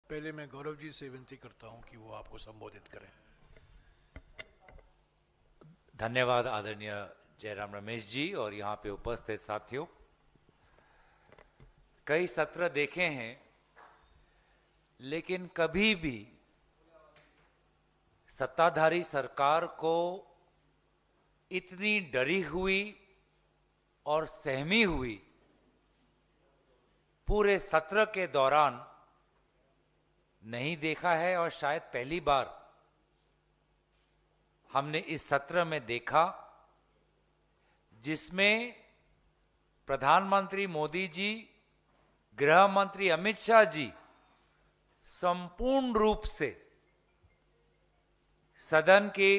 पहले मैं गौरव जी से विनती करता हूं कि वो आपको संबोधित करें। धन्यवाद आदरणीय जयराम रमेश जी और यहाँ पे उपस्थित साथियों। कई सत्र देखे हैं लेकिन कभी भी सत्ताधारी सरकार को इतनी डरी हुई और सहमी हुई पूरे सत्र के दौरान नहीं देखा है और शायद पहली बार हमने इस सत्र में देखा जिसमें प्रधानमंत्री मोदी जी, गृह मंत्री अमित शाह जी संपूर्ण रूप से सदन की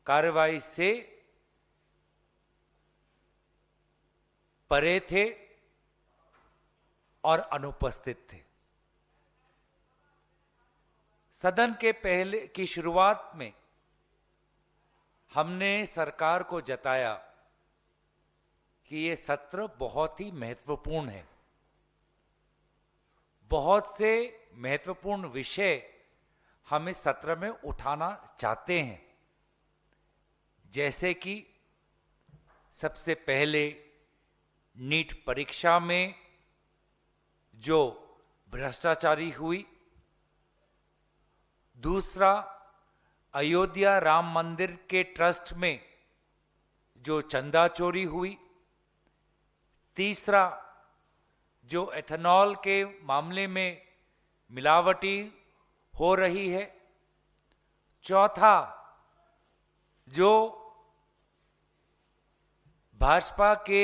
कार्यवाही से परे थे और अनुपस्थित थे। सदन के पहले की शुरुआत में हमने सरकार को जताया कि ये सत्र बहुत ही महत्वपूर्ण है। बहुत से महत्वपूर्ण विषय हम इस सत्र में उठाना चाहते हैं, जैसे कि सबसे पहले नीट परीक्षा में जो भ्रष्टाचारी हुई, दूसरा अयोध्या राम मंदिर के ट्रस्ट में जो चंदा चोरी हुई, तीसरा जो एथेनॉल के मामले में मिलावटी हो रही है, चौथा जो भाजपा के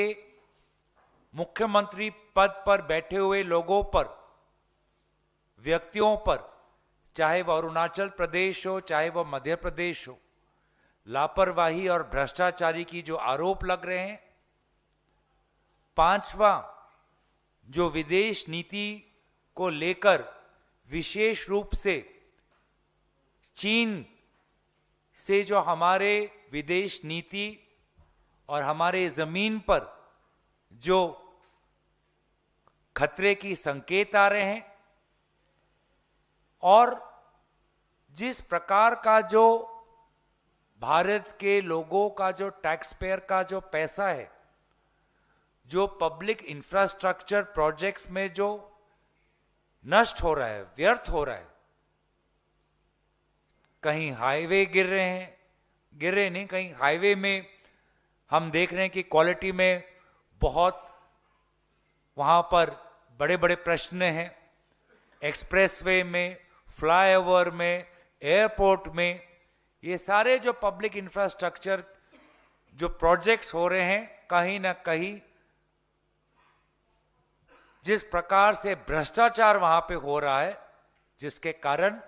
मुख्यमंत्री पद पर बैठे हुए लोगों पर, व्यक्तियों पर, चाहे वह अरुणाचल प्रदेश हो चाहे वह मध्य प्रदेश हो, लापरवाही और भ्रष्टाचारी की जो आरोप लग रहे हैं, पांचवा जो विदेश नीति को लेकर विशेष रूप से चीन से जो हमारे विदेश नीति और हमारे जमीन पर जो खतरे की संकेत आ रहे हैं, और जिस प्रकार का जो भारत के लोगों का जो टैक्स पेयर का जो पैसा है, जो पब्लिक इंफ्रास्ट्रक्चर प्रोजेक्ट्स में जो नष्ट हो रहा है, व्यर्थ हो रहा है, कहीं हाईवे गिर रहे नहीं, कहीं हाईवे में हम देख रहे हैं कि क्वालिटी में बहुत वहां पर बड़े बड़े प्रश्न हैं, एक्सप्रेसवे में, फ्लाईओवर में, एयरपोर्ट में, ये सारे जो पब्लिक इंफ्रास्ट्रक्चर जो प्रोजेक्ट्स हो रहे हैं, कहीं ना कहीं जिस प्रकार से भ्रष्टाचार वहां पे हो रहा है, जिसके कारण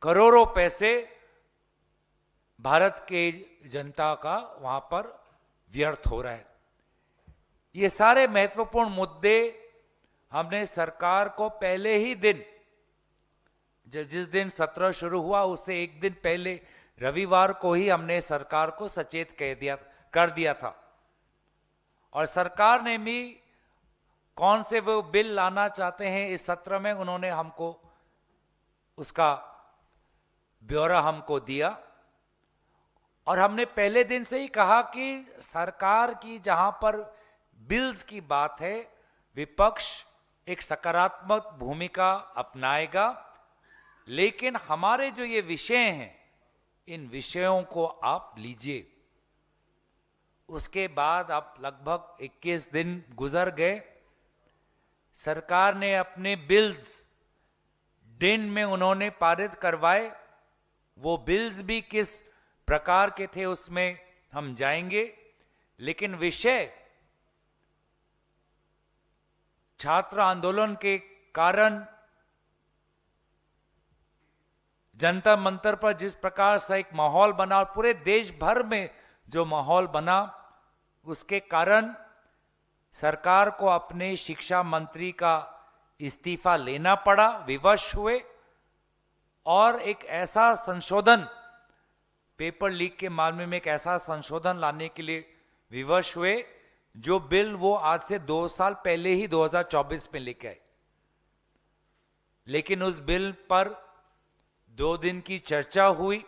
करोड़ों पैसे भारत के जनता का वहां पर व्यर्थ हो रहा है। ये सारे महत्वपूर्ण मुद्दे हमने सरकार को पहले ही दिन, जिस दिन सत्र शुरू हुआ उससे एक दिन पहले रविवार को ही हमने सरकार को सचेत कर दिया था, और सरकार ने भी कौन से वो बिल लाना चाहते हैं इस सत्र में, उन्होंने हमको उसका ब्यौरा हमको दिया। और हमने पहले दिन से ही कहा कि सरकार की जहां पर बिल्स की बात है, विपक्ष एक सकारात्मक भूमिका अपनाएगा, लेकिन हमारे जो ये विषय हैं, इन विषयों को आप लीजिए। उसके बाद अब लगभग 21 दिन गुजर गए, सरकार ने अपने बिल्स दिन में उन्होंने पारित करवाए। वो बिल्स भी किस प्रकार के थे उसमें हम जाएंगे, लेकिन विषय छात्र आंदोलन के कारण जंतर मंतर पर जिस प्रकार से एक माहौल बना और पूरे देश भर में जो माहौल बना, उसके कारण सरकार को अपने शिक्षा मंत्री का इस्तीफा लेना पड़ा, विवश हुए, और एक ऐसा संशोधन, पेपर लीक के मामले में एक ऐसा संशोधन लाने के लिए विवश हुए जो बिल वो आज से 2 साल पहले ही 2024 में लेके आए। लेकिन उस बिल पर 2 दिन की चर्चा हुई,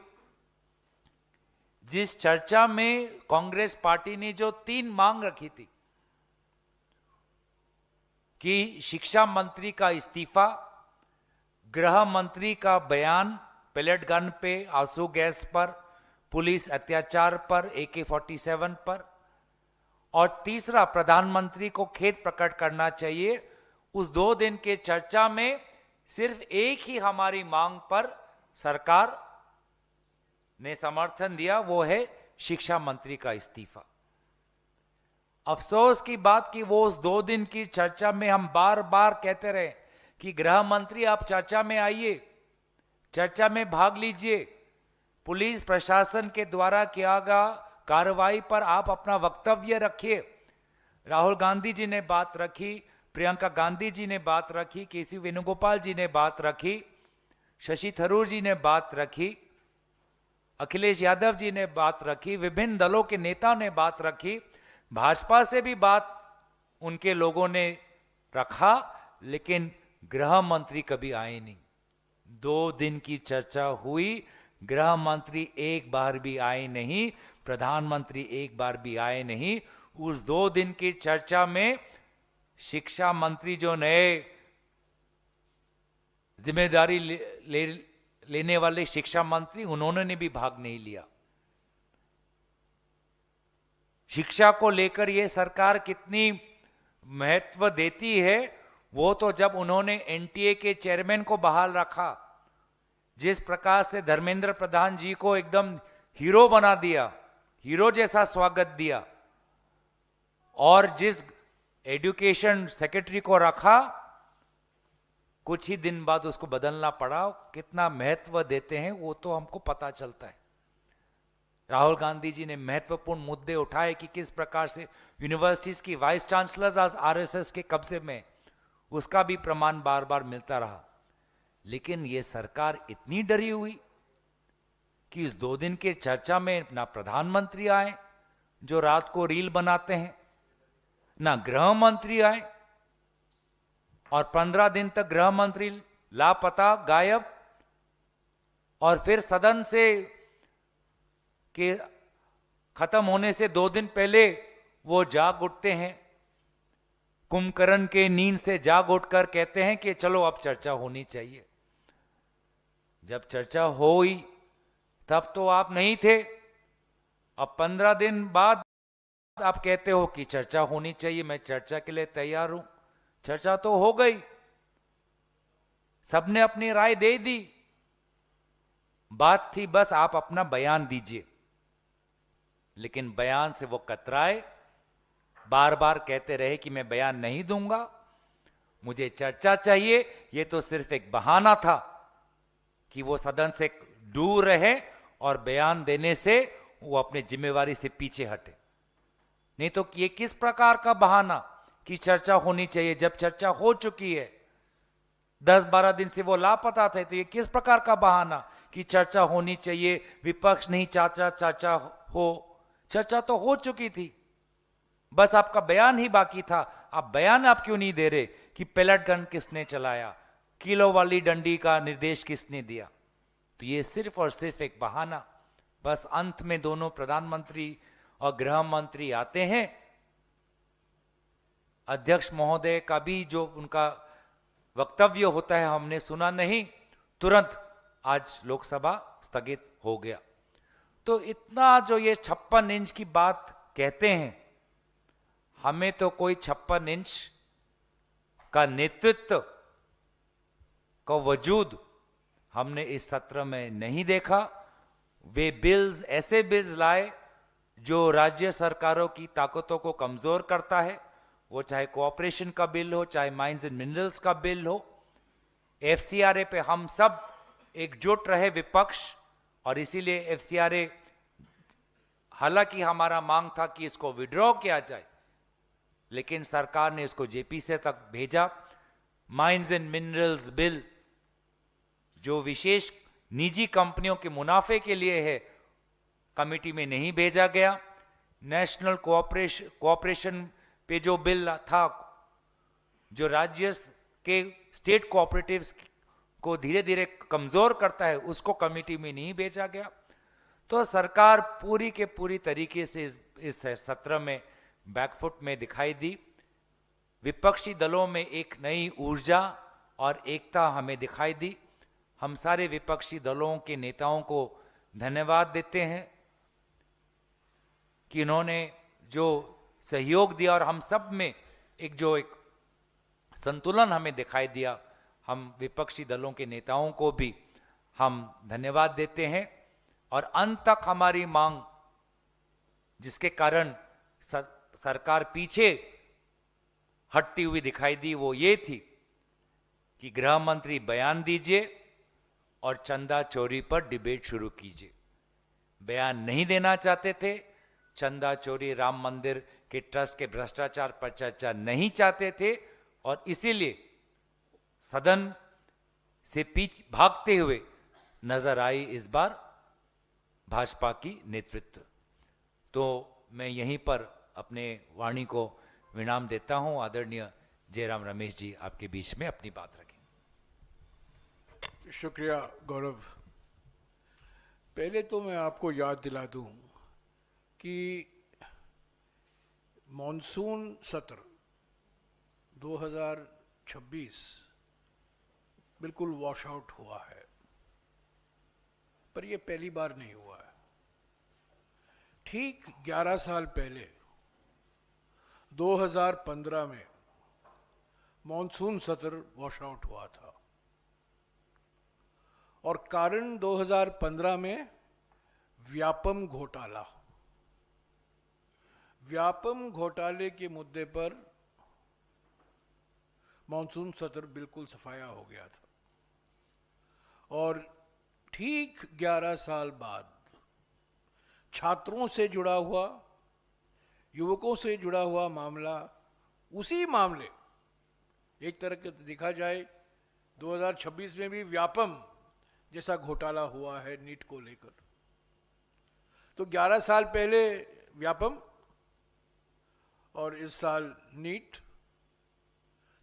जिस चर्चा में कांग्रेस पार्टी ने जो 3 मांग रखी थी कि शिक्षा मंत्री का इस्तीफा, गृह मंत्री का बयान पेलेट गन पे, आंसू गैस पर, पुलिस अत्याचार पर, AK-47 पर, और तीसरा प्रधानमंत्री को खेद प्रकट करना चाहिए, उस 2 दिन के चर्चा में सिर्फ एक ही हमारी मांग पर सरकार ने समर्थन दिया, वो है शिक्षा मंत्री का इस्तीफा। अफसोस की बात कि वो उस 2 दिन की चर्चा में हम बार बार कहते रहे कि गृह मंत्री आप चर्चा में आइए, चर्चा में भाग लीजिए, पुलिस प्रशासन के द्वारा किया गया कार्रवाई पर आप अपना वक्तव्य रखिए। राहुल गांधी जी ने बात रखी, प्रियंका गांधी जी ने बात रखी, केसी वेणुगोपाल जी ने बात रखी, शशि थरूर जी ने बात रखी, अखिलेश यादव जी ने बात रखी, विभिन्न दलों के नेता ने बात रखी, भाजपा से भी बात उनके लोगों ने रखा, लेकिन गृह मंत्री कभी आए नहीं। 2 दिन की चर्चा हुई, गृह मंत्री एक बार भी आए नहीं, प्रधानमंत्री एक बार भी आए नहीं। उस 2 दिन की चर्चा में शिक्षा मंत्री जो नए जिम्मेदारी लेने वाले शिक्षा मंत्री, उन्होंने भी भाग नहीं लिया। शिक्षा को लेकर यह सरकार कितनी महत्व देती है, वो तो जब उन्होंने NTA के चेयरमैन को बहाल रखा, जिस प्रकार से धर्मेंद्र प्रधान जी को एकदम हीरो बना दिया, हीरो जैसा स्वागत दिया, और जिस एजुकेशन सेक्रेटरी को रखा, कुछ ही दिन बाद उसको बदलना पड़ा। कितना महत्व देते हैं वो तो हमको पता चलता है। राहुल गांधी जी ने महत्वपूर्ण मुद्दे उठाए कि किस प्रकार से यूनिवर्सिटीज की वाइस चांसलर्स आज RSS के कब्जे में, उसका भी प्रमाण बार बार मिलता रहा। लेकिन ये सरकार इतनी डरी हुई कि इस 2 दिन के चर्चा में ना प्रधानमंत्री आए जो रात को रील बनाते हैं, ना गृह मंत्री आए, और 15 दिन तक गृह मंत्री लापता, गायब, और फिर सदन से के खत्म होने से 2 दिन पहले वो जाग उठते हैं, कुंभकर्ण के नींद से जाग उठकर कहते हैं कि चलो अब चर्चा होनी चाहिए। जब चर्चा हुई तब तो आप नहीं थे, अब 15 दिन बाद आप कहते हो कि चर्चा होनी चाहिए, मैं चर्चा के लिए तैयार हूं। चर्चा तो हो गई, सबने अपनी राय दे दी, बात थी बस आप अपना बयान दीजिए। लेकिन बयान से वो कतराए, बार बार कहते रहे कि मैं बयान नहीं दूंगा, मुझे चर्चा चाहिए। ये तो सिर्फ एक बहाना था कि वो सदन से दूर रहे और बयान देने से वो अपनी जिम्मेवारी से पीछे हटे। नहीं तो ये किस प्रकार का बहाना कि चर्चा होनी चाहिए, जब चर्चा हो चुकी है। 10-12 दिन से वो लापता थे, तो ये किस प्रकार का बहाना कि चर्चा होनी चाहिए, विपक्ष नहीं चाहता चर्चा हो। चर्चा तो हो चुकी थी, बस आपका बयान ही बाकी था। आप बयान आप क्यों नहीं दे रहे कि पेलेट गन किसने चलाया, किलो वाली डंडी का निर्देश किसने दिया? तो ये सिर्फ और सिर्फ एक बहाना। बस अंत में दोनों प्रधानमंत्री और गृह मंत्री आते हैं, अध्यक्ष महोदय का भी जो उनका वक्तव्य होता है हमने सुना नहीं, तुरंत आज लोकसभा स्थगित हो गया। तो इतना जो ये 56 इंच की बात कहते हैं, हमें तो कोई 56 इंच का नेतृत्व का वजूद हमने इस सत्र में नहीं देखा। वे बिल्स, ऐसे बिल्स लाए जो राज्य सरकारों की ताकतों को कमजोर करता है, वो चाहे कोऑपरेशन का बिल हो, चाहे माइंस एंड मिनरल्स का बिल हो। FCRA पे हम सब एकजुट रहे विपक्ष, और इसीलिए FCRA, हालांकि हमारा मांग था कि इसको विड्रॉ किया जाए, लेकिन सरकार ने इसको JP से तक भेजा। माइंस एंड मिनरल्स बिल जो विशेष निजी कंपनियों के मुनाफे के लिए है, कमेटी में नहीं भेजा गया। नेशनल कोऑपरेशन पे जो बिल था, जो राज्य के स्टेट कोऑपरेटिव्स को धीरे धीरे कमजोर करता है, उसको कमेटी में नहीं भेजा गया। तो सरकार पूरी के पूरी तरीके से इस सत्र में बैकफुट में दिखाई दी। विपक्षी दलों में एक नई ऊर्जा और एकता हमें दिखाई दी। हम सारे विपक्षी दलों के नेताओं को धन्यवाद देते हैं कि इन्होंने जो सहयोग दिया और हम सब में एक संतुलन हमें दिखाई दिया। हम विपक्षी दलों के नेताओं को भी हम धन्यवाद देते हैं। और अंत तक हमारी मांग, जिसके कारण सरकार पीछे हटती हुई दिखाई दी, वो ये थी कि गृह मंत्री बयान दीजिए और चंदा चोरी पर डिबेट शुरू कीजिए। बयान नहीं देना चाहते थे, चंदा चोरी, राम मंदिर के ट्रस्ट के भ्रष्टाचार पर चर्चा नहीं चाहते थे, और इसीलिए सदन से भागते हुए नजर आई इस बार भाजपा की नेतृत्व। तो मैं यहीं पर अपने वाणी को विराम देता हूं। आदरणीय जयराम रमेश जी आपके बीच में अपनी बात रखें। शुक्रिया गौरव। पहले तो मैं आपको याद दिला दूं कि मॉनसून सत्र 2026 बिल्कुल वॉश आउट हुआ है, पर यह पहली बार नहीं हुआ है। ठीक 11 साल पहले 2015 में मॉनसून सत्र वॉश आउट हुआ था, और कारण 2015 में व्यापम घोटाला। व्यापम घोटाले के मुद्दे पर मॉनसून सत्र बिल्कुल सफाया हो गया था। और ठीक 11 साल बाद छात्रों से जुड़ा हुआ, युवकों से जुड़ा हुआ मामला, उसी मामले, एक तरह के देखा जाए 2026 में भी व्यापम जैसा घोटाला हुआ है नीट को लेकर। तो 11 साल पहले व्यापम और इस साल नीट,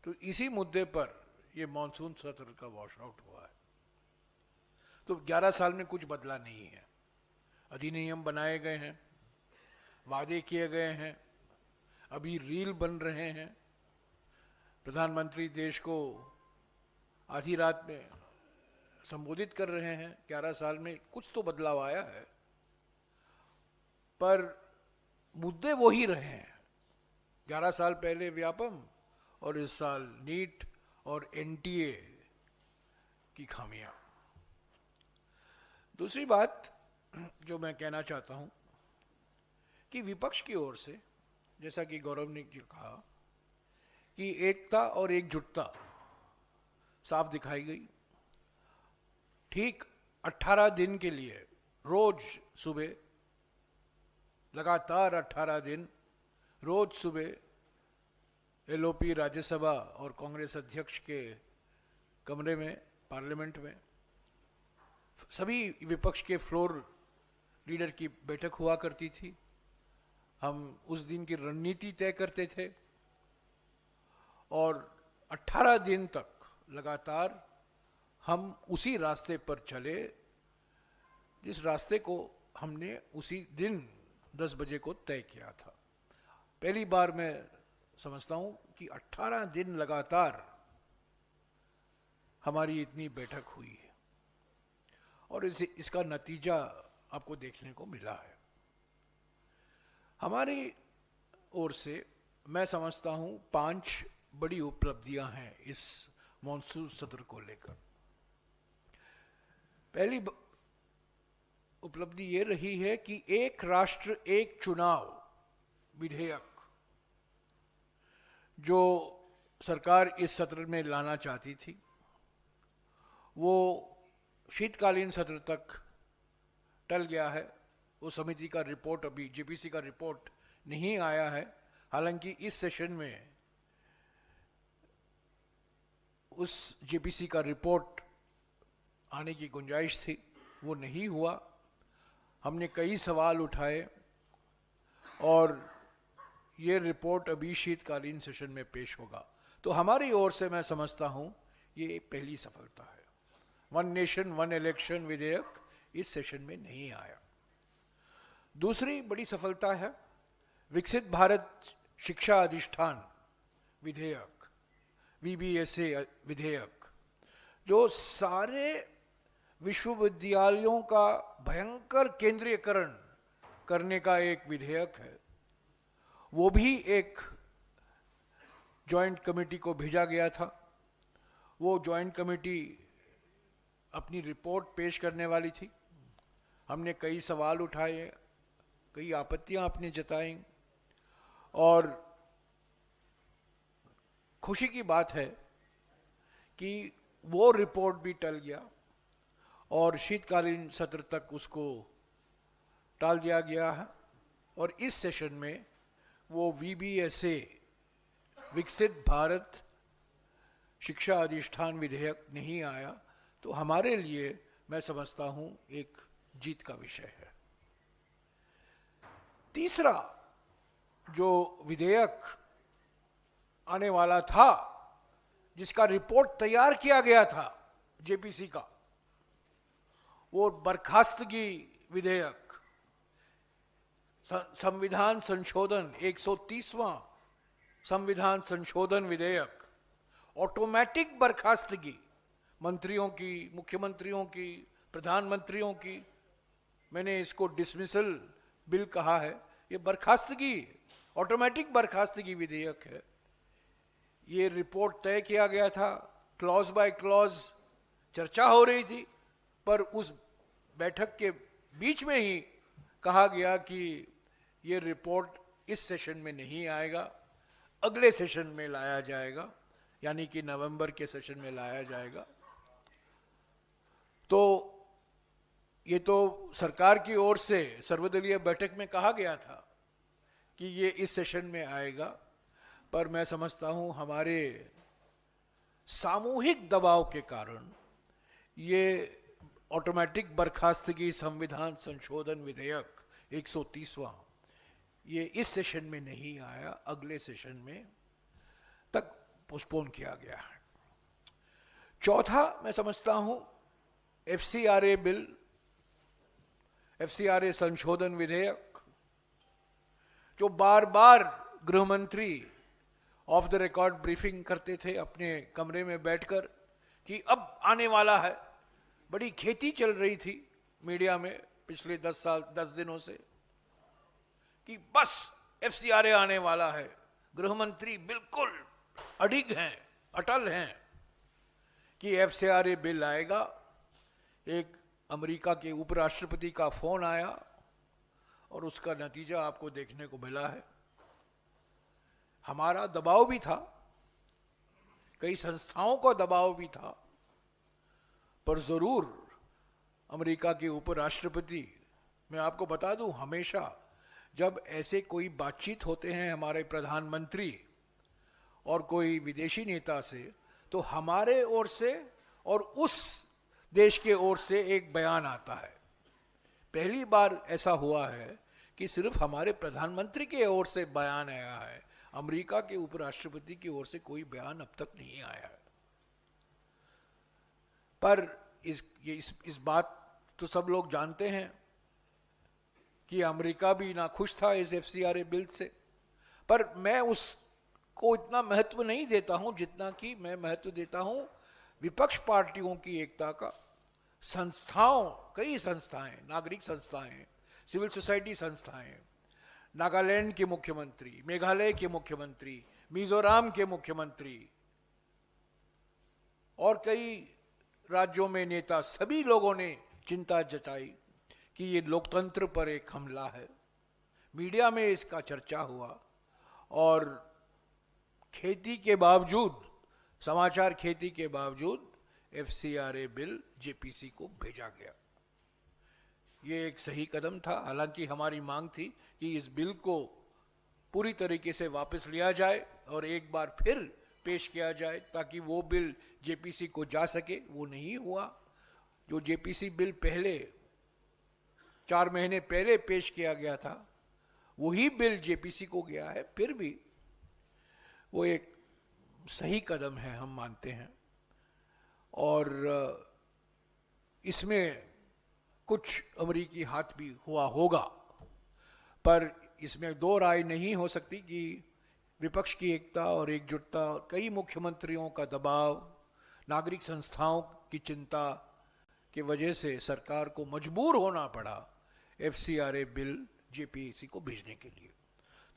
तो इसी मुद्दे पर यह मॉनसून सत्र का वॉश आउट हुआ है। तो 11 साल में कुछ बदला नहीं है। अधिनियम बनाए गए हैं, वादे किए गए हैं, अभी रील बन रहे हैं। प्रधानमंत्री देश को आधी रात में संबोधित कर रहे हैं। 11 साल में कुछ तो बदलाव आया है, पर मुद्दे वही रहे हैं। 11 साल पहले व्यापम और इस साल नीट और एनटीए की खामियां। दूसरी बात जो मैं कहना चाहता हूं कि विपक्ष की ओर से, जैसा कि गौरव ने जी कहा, कि एकता और एकजुटता साफ दिखाई गई। ठीक 18 दिन के लिए रोज सुबह, लगातार 18 दिन रोज सुबह एलओपी राज्यसभा और कांग्रेस अध्यक्ष के कमरे में, पार्लियामेंट में, सभी विपक्ष के फ्लोर लीडर की बैठक हुआ करती थी। हम उस दिन की रणनीति तय करते थे और 18 दिन तक लगातार हम उसी रास्ते पर चले, जिस रास्ते को हमने उसी दिन 10 बजे को तय किया था। पहली बार मैं समझता हूं कि 18 दिन लगातार हमारी इतनी बैठक हुई है, और इसका नतीजा आपको देखने को मिला है। हमारी ओर से मैं समझता हूं 5 बड़ी उपलब्धियां हैं इस मॉनसून सत्र को लेकर। पहली उपलब्धि ये रही है कि एक राष्ट्र एक चुनाव विधेयक जो सरकार इस सत्र में लाना चाहती थी, वो शीतकालीन सत्र तक टल गया है। वो समिति का रिपोर्ट, अभी जेपीसी का रिपोर्ट नहीं आया है। हालांकि इस सेशन में उस जेपीसी का रिपोर्ट आने की गुंजाइश थी, वो नहीं हुआ। हमने कई सवाल उठाए और ये रिपोर्ट अभी शीतकालीन सेशन में पेश होगा। तो हमारी ओर से मैं समझता हूं ये पहली सफलता है। वन नेशन वन इलेक्शन विधेयक इस सेशन में नहीं आया। दूसरी बड़ी सफलता है विकसित भारत शिक्षा अधिष्ठान विधेयक, VBSA विधेयक, जो सारे विश्वविद्यालयों का भयंकर केंद्रीयकरण करने का एक विधेयक है। वो भी एक जॉइंट कमेटी को भेजा गया था। वो जॉइंट कमेटी अपनी रिपोर्ट पेश करने वाली थी। हमने कई सवाल उठाए, कई आपत्तियां अपनी जताई, और खुशी की बात है कि वो रिपोर्ट भी टल गया और शीतकालीन सत्र तक उसको टाल दिया गया है। और इस सेशन में वो VBSA विकसित भारत शिक्षा अधिष्ठान विधेयक नहीं आया, तो हमारे लिए मैं समझता हूं एक जीत का विषय है। तीसरा जो विधेयक आने वाला था, जिसका रिपोर्ट तैयार किया गया था JPC का, वो बर्खास्तगी विधेयक, संविधान संशोधन 130वां संविधान संशोधन विधेयक, ऑटोमेटिक बर्खास्तगी मंत्रियों की, मुख्यमंत्रियों की, प्रधानमंत्रियों की। मैंने इसको डिसमिसल बिल कहा है, ये बर्खास्तगी, ऑटोमेटिक बर्खास्तगी विधेयक है। ये रिपोर्ट तय किया गया था, क्लॉज बाय क्लॉज चर्चा हो रही थी, पर उस बैठक के बीच में ही कहा गया कि ये रिपोर्ट इस सेशन में नहीं आएगा, अगले सेशन में लाया जाएगा, यानी कि नवंबर के सेशन में लाया जाएगा। तो ये तो सरकार की ओर से सर्वदलीय बैठक में कहा गया था कि ये इस सेशन में आएगा, पर मैं समझता हूं हमारे सामूहिक दबाव के कारण ये ऑटोमेटिक बर्खास्तगी संविधान संशोधन विधेयक 130वां ये इस सेशन में नहीं आया, अगले सेशन में तक पोस्टपोन किया गया है। चौथा मैं समझता हूं FCRA बिल, FCRA संशोधन विधेयक, जो बार बार गृह मंत्री ऑफ द रिकॉर्ड ब्रीफिंग करते थे अपने कमरे में बैठकर कि अब आने वाला है। बड़ी खेती चल रही थी मीडिया में पिछले 10 दिनों से कि बस FCRA आने वाला है। गृह मंत्री बिल्कुल अडिग हैं, अटल हैं कि FCRA बिल आएगा। एक अमेरिका के उपराष्ट्रपति का फोन आया और उसका नतीजा आपको देखने को मिला है। हमारा दबाव भी था, कई संस्थाओं का दबाव भी था, पर जरूर अमेरिका के उपराष्ट्रपति, मैं आपको बता दूं, हमेशा जब ऐसे कोई बातचीत होते हैं हमारे प्रधानमंत्री और कोई विदेशी नेता से, तो हमारे ओर से और उस देश के ओर से एक बयान आता है। पहली बार ऐसा हुआ है कि सिर्फ हमारे प्रधानमंत्री के ओर से बयान आया है, अमेरिका के उपराष्ट्रपति की ओर से कोई बयान अब तक नहीं आया है। पर इस बात तो सब लोग जानते हैं कि अमेरिका भी नाखुश था इस FCRA बिल से, पर मैं उसको इतना महत्व नहीं देता हूं जितना कि मैं महत्व देता हूं विपक्ष पार्टियों की एकता का। संस्थाओं, कई संस्थाएं, नागरिक संस्थाएं, सिविल सोसाइटी संस्थाएं, नागालैंड के मुख्यमंत्री, मेघालय के मुख्यमंत्री, मिजोरम के मुख्यमंत्री और कई राज्यों में नेता, सभी लोगों ने चिंता जताई कि ये लोकतंत्र पर एक हमला है। मीडिया में इसका चर्चा हुआ और खेती के बावजूद, समाचार खेती के बावजूद FCRA बिल JPC को भेजा गया। ये एक सही कदम था। हालांकि हमारी मांग थी कि इस बिल को पूरी तरीके से वापस लिया जाए और एक बार फिर पेश किया जाए ताकि वो बिल JPC को जा सके। वो नहीं हुआ। जो JPC बिल पहले 4 महीने पहले पेश किया गया था, वही बिल JPC को गया है। फिर भी वो एक सही कदम है, हम मानते हैं। और इसमें कुछ अमरीकी हाथ भी हुआ होगा, पर इसमें दो राय नहीं हो सकती कि विपक्ष की एकता और एकजुटता, कई मुख्यमंत्रियों का दबाव, नागरिक संस्थाओं की चिंता की वजह से सरकार को मजबूर होना पड़ा एफसीआरए बिल जेपीसी को भेजने के लिए।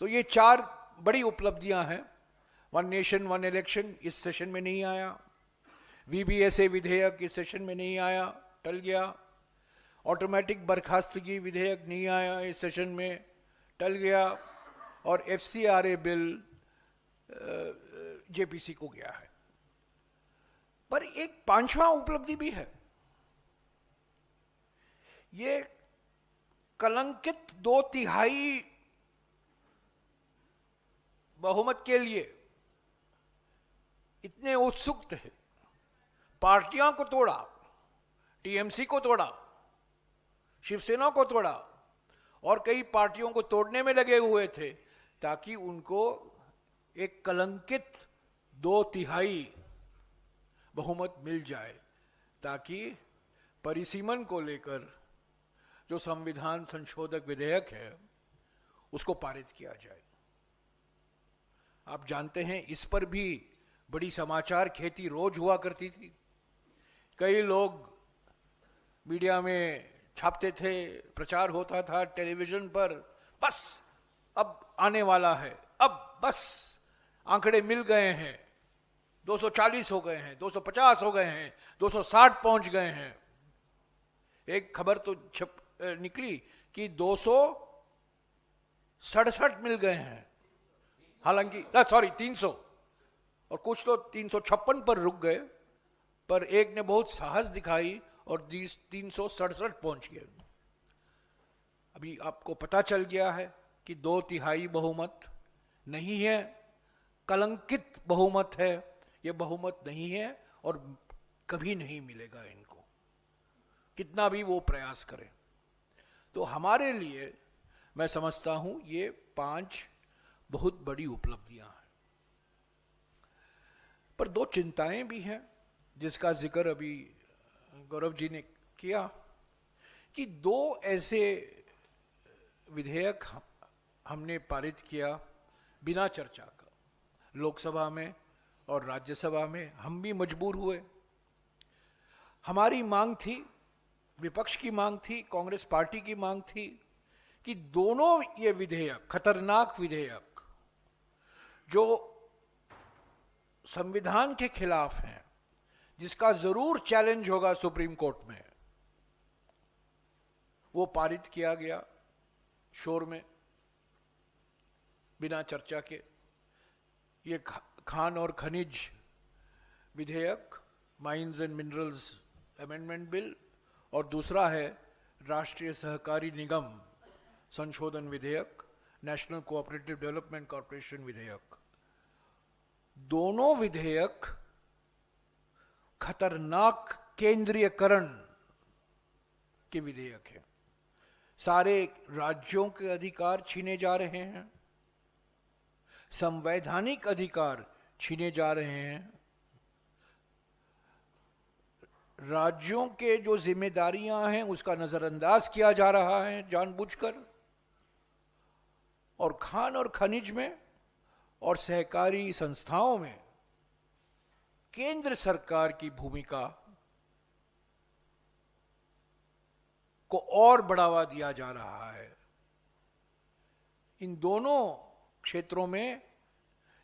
तो ये चार बड़ी उपलब्धियां हैं। वन नेशन वन इलेक्शन इस सेशन में नहीं आया, वीबीएसए विधेयक इस सेशन में नहीं आया, टल गया। ऑटोमेटिक बर्खास्तगी विधेयक नहीं आया इस सेशन में, टल गया। और एफसीआरए बिल जेपीसी को गया है। पर एक पांचवा उपलब्धि भी है। ये कलंकित 2/3 बहुमत के लिए इतने उत्सुक थे, पार्टियों को तोड़ा, टीएमसी को तोड़ा, शिवसेना को तोड़ा और कई पार्टियों को तोड़ने में लगे हुए थे ताकि उनको एक कलंकित 2/3 बहुमत मिल जाए, ताकि परिसीमन को लेकर जो संविधान संशोधक विधेयक है उसको पारित किया जाए। आप जानते हैं इस पर भी बड़ी समाचार खेती रोज हुआ करती थी। कई लोग मीडिया में छापते थे, प्रचार होता था टेलीविजन पर, बस अब आने वाला है, अब बस आंकड़े मिल गए हैं, 240 हो गए हैं, 250 हो गए हैं, 260 पहुंच गए हैं। एक खबर तो निकली कि 267 मिल गए हैं, हालांकि 300, और कुछ तो 356 पर रुक गए, पर एक ने बहुत साहस दिखाई और 367 पहुंच गए। अभी आपको पता चल गया है कि 2/3 बहुमत नहीं है, कलंकित बहुमत है। यह बहुमत नहीं है और कभी नहीं मिलेगा इनको, कितना भी वो प्रयास करें। तो हमारे लिए मैं समझता हूं ये 5 बहुत बड़ी उपलब्धियां हैं। पर 2 चिंताएं भी हैं जिसका जिक्र अभी गौरव जी ने किया, कि 2 ऐसे विधेयक हमने पारित किया बिना चर्चा का, लोकसभा में और राज्यसभा में। हम भी मजबूर हुए। हमारी मांग थी, विपक्ष की मांग थी, कांग्रेस पार्टी की मांग थी कि दोनों ये विधेयक, खतरनाक विधेयक जो संविधान के खिलाफ हैं, जिसका जरूर चैलेंज होगा सुप्रीम कोर्ट में, वो पारित किया गया शोर में, बिना चर्चा के। ये खान और खनिज विधेयक, mines and minerals amendment bill, और दूसरा है राष्ट्रीय सहकारी निगम संशोधन विधेयक, नेशनल कोऑपरेटिव डेवलपमेंट कॉर्पोरेशन विधेयक। दोनों विधेयक खतरनाक केंद्रीयकरण के विधेयक हैं। सारे राज्यों के अधिकार छीने जा रहे हैं, संवैधानिक अधिकार छीने जा रहे हैं, राज्यों के जो जिम्मेदारियां हैं उसका नजरअंदाज किया जा रहा है जानबूझकर, और खान और खनिज में और सहकारी संस्थाओं में केंद्र सरकार की भूमिका को और बढ़ावा दिया जा रहा है। इन दोनों क्षेत्रों में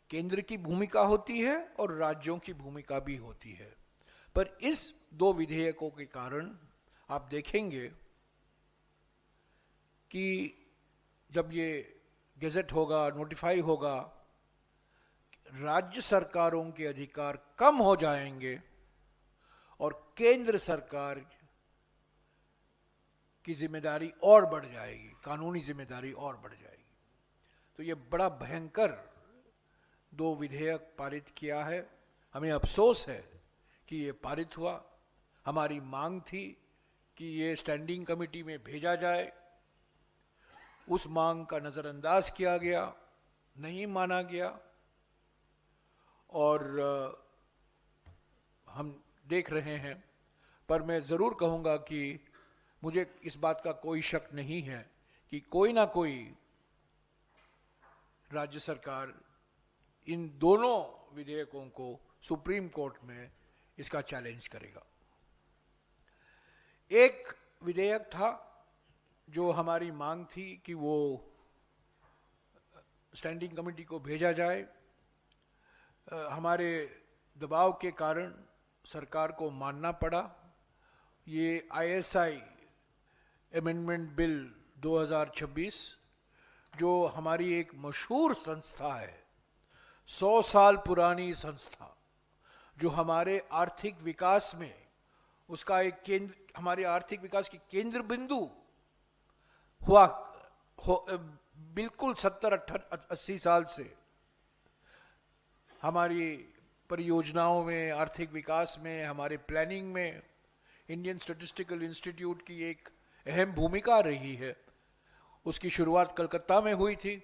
केंद्र की भूमिका होती है और राज्यों की भूमिका भी होती है। पर इस 2 विधेयकों के कारण आप देखेंगे कि जब ये गेजेट होगा, नोटिफाई होगा, राज्य सरकारों के अधिकार कम हो जाएंगे और केंद्र सरकार की जिम्मेदारी और बढ़ जाएगी, कानूनी जिम्मेदारी और बढ़ जाएगी। तो ये बड़ा भयंकर 2 विधेयक पारित किया है। हमें अफसोस है कि ये पारित हुआ। हमारी मांग थी कि ये स्टैंडिंग कमेटी में भेजा जाए, उस मांग का नजरअंदाज किया गया, नहीं माना गया, और हम देख रहे हैं पर मैं ज़रूर कहूँगा कि मुझे इस बात का कोई शक नहीं है कि कोई ना कोई राज्य सरकार इन दोनों विधेयकों को सुप्रीम कोर्ट में इसका चैलेंज करेगा। एक विधेयक था जो हमारी मांग थी कि वो स्टैंडिंग कमेटी को भेजा जाए। हमारे दबाव के कारण सरकार को मानना पड़ा। ये आईएसआई अमेंडमेंट बिल 2026 जो हमारी एक मशहूर संस्था है, 100 साल पुरानी संस्था, जो हमारे आर्थिक विकास में उसका एक केंद्र, हमारे आर्थिक विकास की केंद्र बिंदु हुआ बिल्कुल 70-80 साल से हमारी परियोजनाओं में, आर्थिक विकास में, हमारे प्लानिंग में इंडियन स्टैटिस्टिकल इंस्टीट्यूट की एक अहम भूमिका रही है। उसकी शुरुआत कलकत्ता में हुई थी,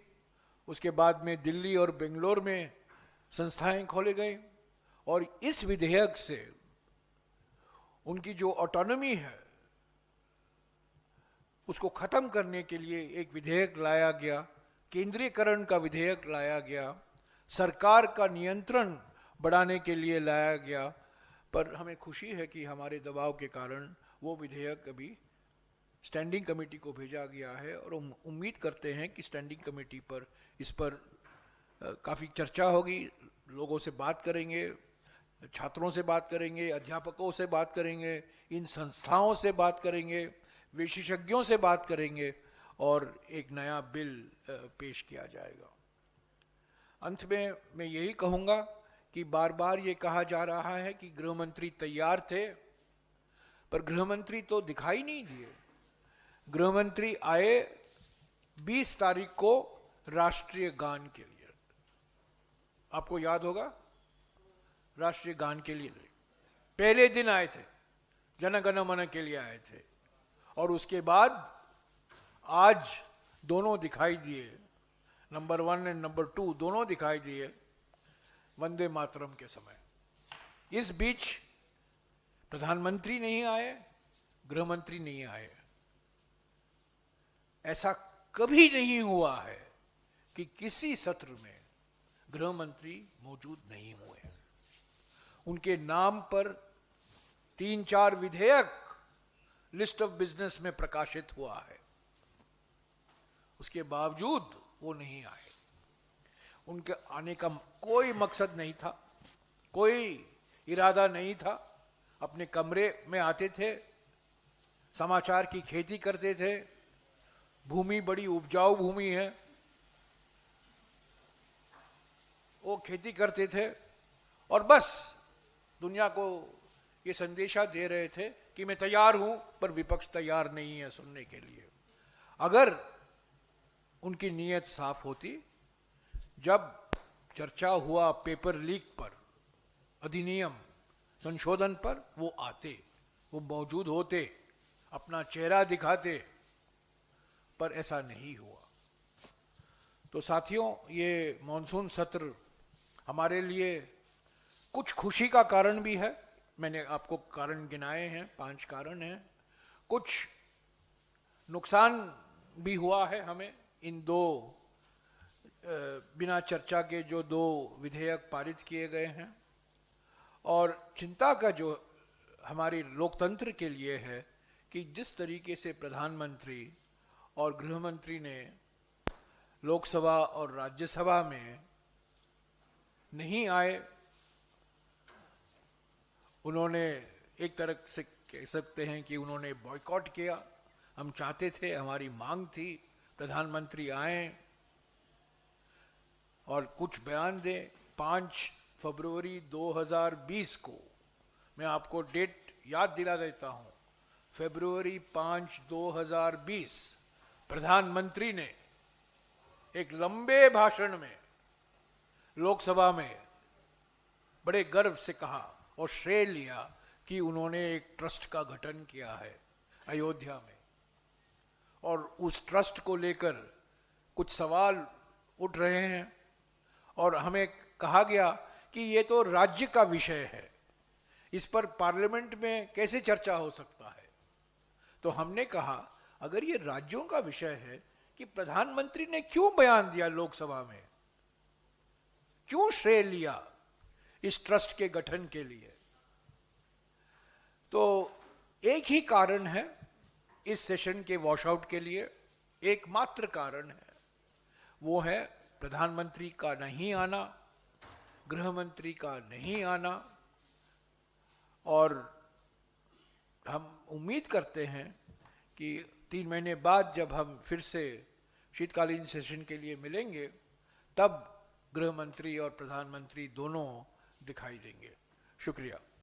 उसके बाद में दिल्ली और बेंगलोर में संस्थाएं खोले गए, और इस विधेयक से उनकी जो ऑटोनॉमी है उसको खत्म करने के लिए एक विधेयक लाया गया, केंद्रीयकरण का विधेयक लाया गया, सरकार का नियंत्रण बढ़ाने के लिए लाया गया। पर हमें खुशी है कि हमारे दबाव के कारण वो विधेयक अभी स्टैंडिंग कमेटी को भेजा गया है, और हम उम्मीद करते हैं कि स्टैंडिंग कमेटी पर इस पर काफ़ी चर्चा होगी, लोगों से बात करेंगे, छात्रों से बात करेंगे, अध्यापकों से बात करेंगे, इन संस्थाओं से बात करेंगे, विशेषज्ञों से बात करेंगे, और एक नया बिल पेश किया जाएगा। अंत में मैं यही कहूँगा कि बार बार ये कहा जा रहा है कि गृह मंत्री तैयार थे, पर गृह मंत्री तो दिखाई नहीं दिए। गृह मंत्री आए 20 तारीख को राष्ट्रीय गान के लिए, आपको याद होगा, राष्ट्रीय गान के लिए पहले दिन आए थे, जन गण मन के लिए आए थे, और उसके बाद आज दोनों दिखाई दिए, नंबर 1 और नंबर 2 दोनों दिखाई दिए वंदे मातरम के समय। इस बीच प्रधानमंत्री नहीं आए, गृह मंत्री नहीं आए। ऐसा कभी नहीं हुआ है कि किसी सत्र में गृह मंत्री मौजूद नहीं हुए। उनके नाम पर 3-4 विधेयक लिस्ट ऑफ बिजनेस में प्रकाशित हुआ है, उसके बावजूद वो नहीं आए। उनके आने का कोई मकसद नहीं था, कोई इरादा नहीं था। अपने कमरे में आते थे, समाचार की खेती करते थे, भूमि बड़ी उपजाऊ भूमि है, वो खेती करते थे, और बस दुनिया को ये संदेशा दे रहे थे कि मैं तैयार हूं, पर विपक्ष तैयार नहीं है सुनने के लिए। अगर उनकी नीयत साफ होती, जब चर्चा हुआ पेपर लीक पर, अधिनियम संशोधन पर, वो आते, वो मौजूद होते, अपना चेहरा दिखाते, पर ऐसा नहीं हुआ। तो साथियों, ये मॉनसून सत्र हमारे लिए कुछ खुशी का कारण भी है। मैंने आपको कारण गिनाए हैं, 5 कारण हैं। कुछ नुकसान भी हुआ है हमें, इन 2 बिना चर्चा के जो 2 विधेयक पारित किए गए हैं, और चिंता का जो हमारी लोकतंत्र के लिए है कि जिस तरीके से प्रधानमंत्री और गृह मंत्री ने लोकसभा और राज्यसभा में नहीं आए, उन्होंने एक तरह से कह सकते हैं कि उन्होंने बॉयकॉट किया। हम चाहते थे, हमारी मांग थी, प्रधानमंत्री आए और कुछ बयान दें। 5 फरवरी 2020 को, मैं आपको डेट याद दिला देता हूं, फरवरी 5, 2020 प्रधानमंत्री ने एक लंबे भाषण में लोकसभा में बड़े गर्व से कहा और श्रेय लिया कि उन्होंने एक ट्रस्ट का गठन किया है अयोध्या में, और उस ट्रस्ट को लेकर कुछ सवाल उठ रहे हैं, और हमें कहा गया कि ये तो राज्य का विषय है, इस पर पार्लियामेंट में कैसे चर्चा हो सकता है? तो हमने कहा अगर ये राज्यों का विषय है कि प्रधानमंत्री ने क्यों बयान दिया लोकसभा में, क्यों श्रेय लिया इस ट्रस्ट के गठन के लिए, तो एक ही कारण है इस सेशन के वॉशआउट के लिए, एकमात्र कारण है, वो है प्रधानमंत्री का नहीं आना, गृह मंत्री का नहीं आना। और हम उम्मीद करते हैं कि 3 महीने बाद जब हम फिर से शीतकालीन सेशन के लिए मिलेंगे तब गृह मंत्री और प्रधानमंत्री दोनों दिखाई देंगे। शुक्रिया।